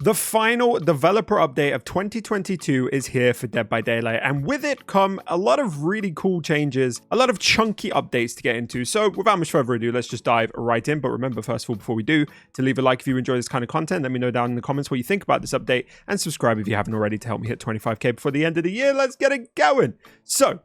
The final developer update of 2022 is here for Dead by Daylight, and with it come a lot of really cool changes, a lot of chunky updates to get into. So without much further ado, let's just dive right in. But remember, first of all, before we do, to leave a like if you enjoy this kind of content. Let me know down in the comments what you think about this update, and subscribe if you haven't already to help me hit 25k before the end of the year. Let's get it going. So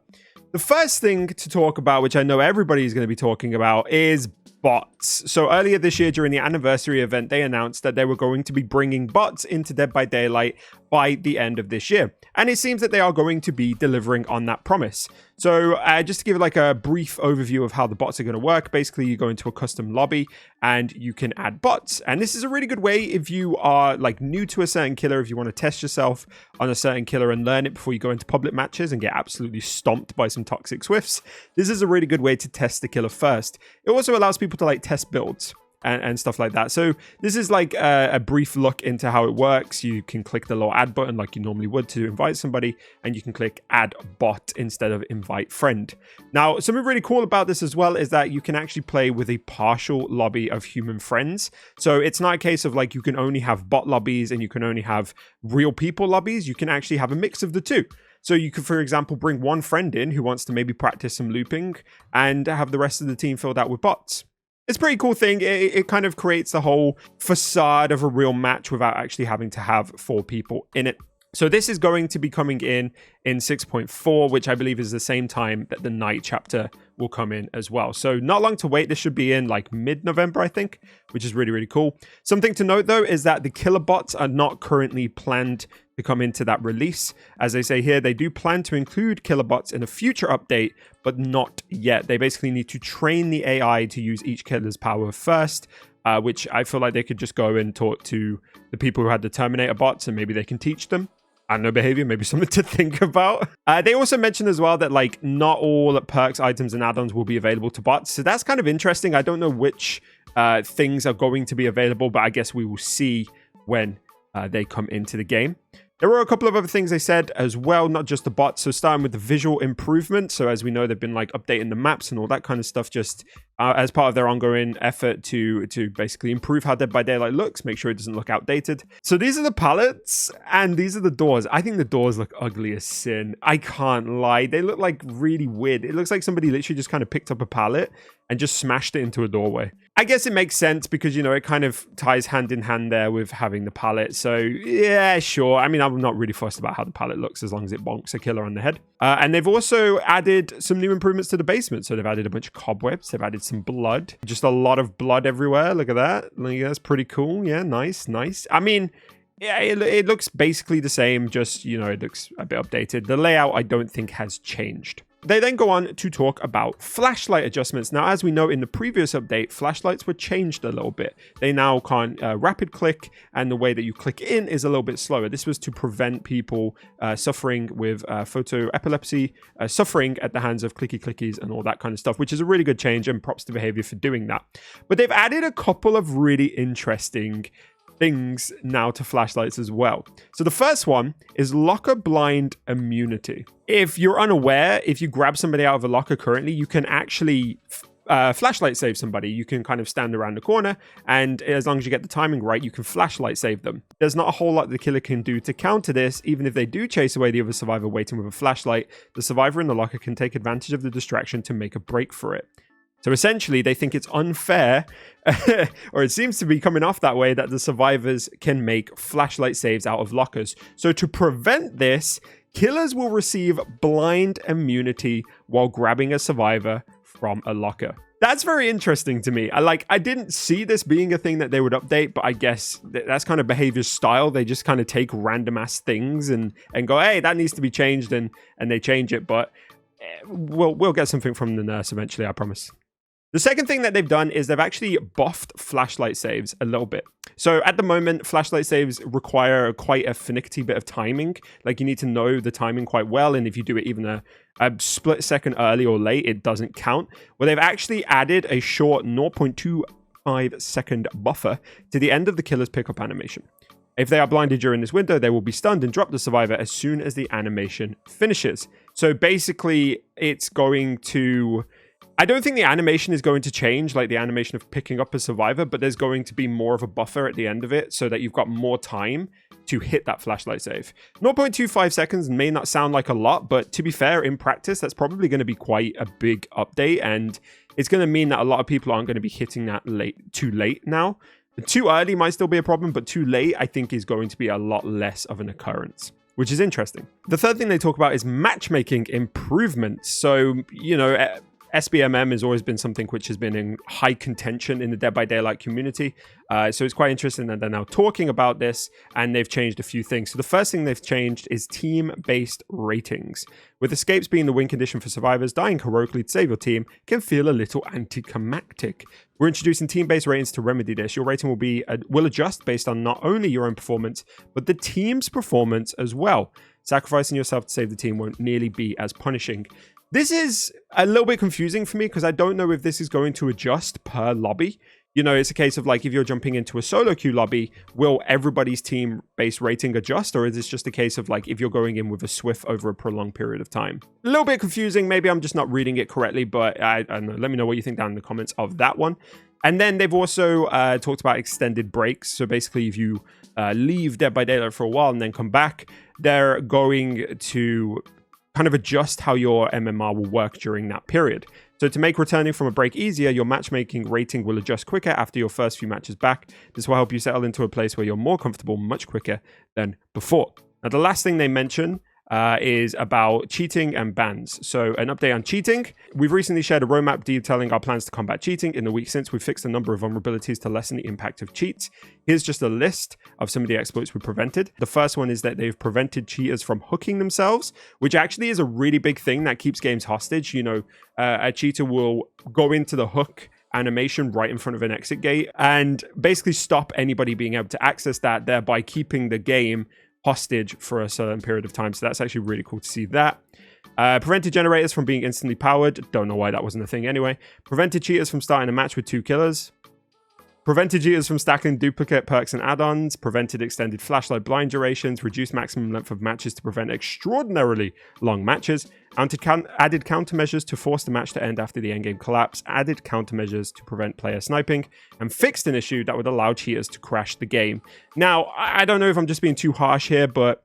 the first thing to talk about, which I know everybody is going to be talking about, is bots. So earlier this year during the anniversary event, they announced that they were going to be bringing bots into Dead by Daylight by the end of this year. And it seems that they are going to be delivering on that promise. So just to give like a brief overview of how the bots are going to work, basically you go into a custom lobby and you can add bots. And this is a really good way if you are like new to a certain killer, if you want to test yourself on a certain killer and learn it before you go into public matches and get absolutely stomped by some toxic swifts. This is a really good way to test the killer first. It also allows people to like test builds and stuff like that. So this is like a brief look into how it works. You can click the little add button like you normally would to invite somebody, and you can click add bot instead of invite friend. Now, something really cool about this as well is that you can actually play with a partial lobby of human friends. So it's not a case of like you can only have bot lobbies and you can only have real people lobbies. You can actually have a mix of the two. So you could, for example, bring one friend in who wants to maybe practice some looping and have the rest of the team filled out with bots. It's a pretty cool thing. It kind of creates the whole facade of a real match without actually having to have 4 people in it. So this is going to be coming in 6.4, which I believe is the same time that the night chapter will come in as well. So not long to wait. This should be in like mid-November, I think, which is really, really cool. Something to note, though, is that the killer bots are not currently planned to come into that release. As they say here, they do plan to include killer bots in a future update, but not yet. They basically need to train the AI to use each killer's power first, which I feel like they could just go and talk to the people who had the Terminator bots and maybe they can teach them. I don't know, behavior, maybe something to think about. They also mentioned as well that like not all perks, items, and add-ons will be available to bots. So that's kind of interesting. I don't know which things are going to be available, but I guess we will see when they come into the game. There were a couple of other things they said as well, not just the bots. So starting with the visual improvement. So as we know, they've been like updating the maps and all that kind of stuff just as part of their ongoing effort to basically improve how Dead by Daylight looks, make sure it doesn't look outdated. So these are the palettes and these are the doors. I think the doors look ugly as sin. I can't lie. They look like really weird. It looks like somebody literally just kind of picked up a palette and just smashed it into a doorway. I guess it makes sense because, you know, it kind of ties hand in hand there with having the palette. So yeah, sure. I mean, I'm not really fussed about how the palette looks as long as it bonks a killer on the head. And they've also added some new improvements to the basement. So they've added a bunch of cobwebs. They've added some blood. Just a lot of blood everywhere. Look at that. Like, that's pretty cool. Yeah, nice, nice. I mean, yeah, it looks basically the same. Just, you know, it looks a bit updated. The layout, I don't think, has changed. They then go on to talk about flashlight adjustments. Now, as we know in the previous update, flashlights were changed a little bit. They now can't rapid click, and the way that you click in is a little bit slower. This was to prevent people suffering with photo epilepsy, suffering at the hands of clicky clickies and all that kind of stuff, which is a really good change, and props to Behavior for doing that. But they've added a couple of really interesting things now to flashlights as well. So the first one is locker blind immunity. If you're unaware, if you grab somebody out of a locker currently, you can actually flashlight save somebody. You can kind of stand around the corner, and as long as you get the timing right, you can flashlight save them. There's not a whole lot the killer can do to counter this. Even if they do chase away the other survivor waiting with a flashlight, the survivor in the locker can take advantage of the distraction to make a break for it. So essentially, they think it's unfair, or it seems to be coming off that way, that the survivors can make flashlight saves out of lockers. So to prevent this, killers will receive blind immunity while grabbing a survivor from a locker. That's very interesting to me. I didn't see this being a thing that they would update, but I guess that's kind of Behavior's style. They just kind of take random ass things and go, hey, that needs to be changed, and they change it. But we'll get something from the nurse eventually, I promise. The second thing that they've done is they've actually buffed flashlight saves a little bit. So at the moment, flashlight saves require quite a finicky bit of timing. Like, you need to know the timing quite well, and if you do it even a split second early or late, it doesn't count. Well, they've actually added a short 0.25 second buffer to the end of the killer's pickup animation. If they are blinded during this window, they will be stunned and drop the survivor as soon as the animation finishes. So basically, it's going to I don't think the animation is going to change, like the animation of picking up a survivor, but there's going to be more of a buffer at the end of it so that you've got more time to hit that flashlight save. 0.25 seconds may not sound like a lot, but to be fair, in practice, that's probably going to be quite a big update, and it's going to mean that a lot of people aren't going to be hitting that too late now. Too early might still be a problem, but too late, I think, is going to be a lot less of an occurrence, which is interesting. The third thing they talk about is matchmaking improvements. So, you know, SBMM has always been something which has been in high contention in the Dead by Daylight community. So it's quite interesting that they're now talking about this, and they've changed a few things. So the first thing they've changed is team-based ratings. With escapes being the win condition for survivors, dying heroically to save your team can feel a little anticlimactic. We're introducing team-based ratings to remedy this. Your rating will adjust based on not only your own performance, but the team's performance as well. Sacrificing yourself to save the team won't nearly be as punishing. This is a little bit confusing for me because I don't know if this is going to adjust per lobby. You know, it's a case of like, if you're jumping into a solo queue lobby, will everybody's team-based rating adjust? Or is this just a case of like, if you're going in with a Swift over a prolonged period of time? A little bit confusing. Maybe I'm just not reading it correctly, but I don't know. Let me know what you think down in the comments of that one. And then they've also talked about extended breaks. So basically, if you leave Dead by Daylight for a while and then come back, they're going to kind of adjust how your MMR will work during that period. So to make returning from a break easier, your matchmaking rating will adjust quicker after your first few matches back. This will help you settle into a place where you're more comfortable much quicker than before. Now, the last thing they mention is about cheating and bans. So an update on cheating. We've recently shared a roadmap detailing our plans to combat cheating. In the week since, we've fixed a number of vulnerabilities to lessen the impact of cheats. Here's just a list of some of the exploits we prevented. The first one is that they've prevented cheaters from hooking themselves, which actually is a really big thing that keeps games hostage. You know, a cheater will go into the hook animation right in front of an exit gate and basically stop anybody being able to access that, thereby keeping the game hostage for a certain period of time. So that's actually really cool to see that. Prevented generators from being instantly powered. Don't know why that wasn't a thing anyway. Prevented cheaters from starting a match with 2 killers. Prevented cheaters from stacking duplicate perks and add-ons. Prevented extended flashlight blind durations. Reduced maximum length of matches to prevent extraordinarily long matches. Added countermeasures to force the match to end after the endgame collapse. Added countermeasures to prevent player sniping. And fixed an issue that would allow cheaters to crash the game. Now, I don't know if I'm just being too harsh here, but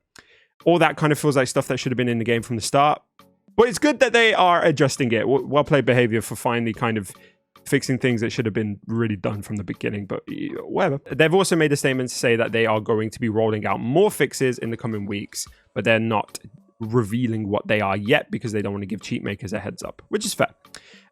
all that kind of feels like stuff that should have been in the game from the start. But it's good that they are adjusting it. Well-played behavior for finally kind of fixing things that should have been really done from the beginning, but whatever. They've also made a statement to say that they are going to be rolling out more fixes in the coming weeks, but they're not revealing what they are yet because they don't want to give cheat makers a heads up, which is fair.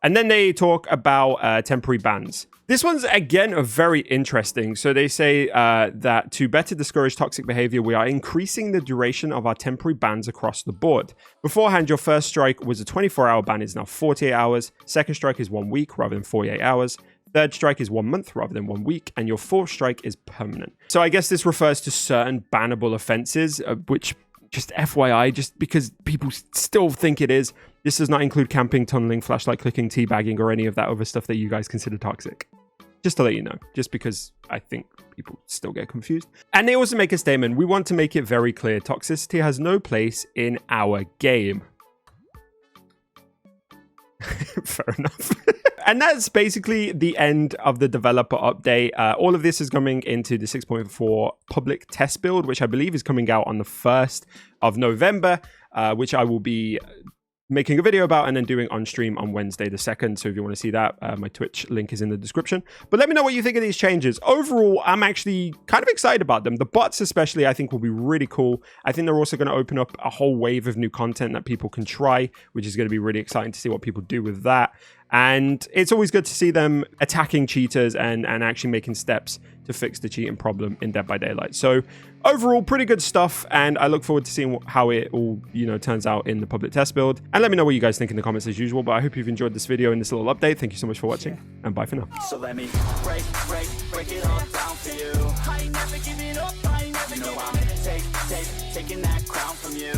And then they talk about temporary bans. This one's, again, very interesting. So they say that to better discourage toxic behavior, we are increasing the duration of our temporary bans across the board. Beforehand, your first strike was a 24-hour ban, is now 48 hours. Second strike is 1 week rather than 48 hours. Third strike is 1 month rather than 1 week. And your fourth strike is permanent. So I guess this refers to certain bannable offenses, which, just FYI, just because people still think it is, this does not include camping, tunneling, flashlight clicking, teabagging, or any of that other stuff that you guys consider toxic. Just to let you know, just because I think people still get confused. And they also make a statement. We want to make it very clear. Toxicity has no place in our game. Fair enough. And that's basically the end of the developer update. All of this is coming into the 6.4 public test build, which I believe is coming out on the 1st of November, which I will be making a video about and then doing on stream on Wednesday the 2nd. So if you want to see that, my Twitch link is in the description. But let me know what you think of these changes. Overall, I'm actually kind of excited about them. The bots especially, I think, will be really cool. I think they're also going to open up a whole wave of new content that people can try, which is going to be really exciting to see what people do with that. And it's always good to see them attacking cheaters and actually making steps to fix the cheating problem in Dead by Daylight. So overall, pretty good stuff. And I look forward to seeing how it all, turns out in the public test build. And let me know what you guys think in the comments as usual. But I hope you've enjoyed this video and this little update. Thank you so much for watching, and bye for now. So let me break it all down for you. I ain't never giving up. I ain't never giving up. I'm taking that crown from you.